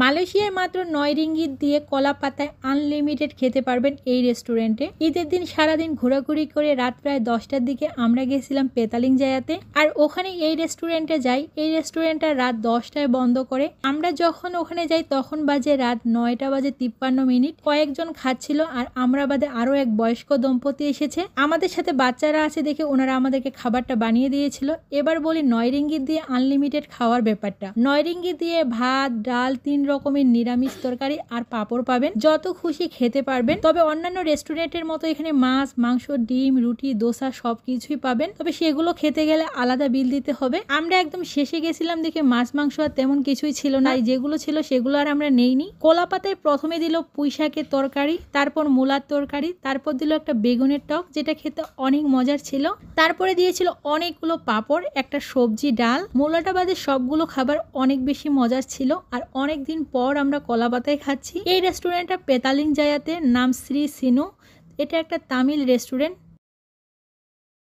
মালয়েশিয়ায় মাত্র 9 রিঙ্গিত দিয়ে কলা পাতায় আনলিমিটেড খেতে পারবেন এই রেস্টুরেন্টে। ঈদের দিন সারাদিন ঘোরাঘুরি করে রাত প্রায় 10টার দিকে আমরা গেছিলাম পেতালিং জায়াতে। আর ওখানে এই রেস্টুরেন্টে যাই, এই রেস্টুরেন্টটা রাত 10টায় বন্ধ করে। আমরা যখন ওখানে যাই তখন বাজে রাত 9টা বাজে 53 মিনিট। কয়েকজন খাচ্ছিল আর আমরা বাদে আরো এক বয়স্ক দম্পতি এসেছে। আমাদের সাথে বাচ্চারা আছে দেখে ওনারা আমাদেরকে খাবারটা বানিয়ে দিয়েছিল। এবার বলি 9 রিঙ্গিত দিয়ে আনলিমিটেড খাওয়ার ব্যাপারটা। 9 রিঙ্গিত দিয়ে ভাত, ডাল, 3 রকমের নিরামিষ তরকারি আর পাঁপড় পাবেন, যত খুশি খেতে পারবেন। তবে অন্যান্য রেস্টুরেন্টের মতো এখানে মাছ, মাংস, ডিম, রুটি, দোসা সবকিছুই পাবেন, তবে সেগুলো খেতে গেলে আলাদা বিল দিতে হবে। আমরা একদম শেষে গেছিলাম দেখে মাছ মাংস আর তেমন কিছুই ছিল না, যেগুলো ছিল সেগুলো আর আমরা নেইনি। কলা পাতায় প্রথমে দিল পুঁই শাকের তরকারি, তারপর মূলার তরকারি, তারপর দিল একটা বেগুনের টক যেটা খেতে অনেক মজার ছিল। তারপরে দিয়েছিল অনেকগুলো পাঁপড়, একটা সবজি, ডাল। মূলাটা বাদে সবগুলো খাবার অনেক বেশি মজার ছিল। আর অনেক দিন পর আমরা কলা পাতায় খাচ্ছি। এই রেস্টুরেন্টটা পেতালিং জায়াতে, নাম শ্রী সিনু। এটা একটা তামিল রেস্টুরেন্ট।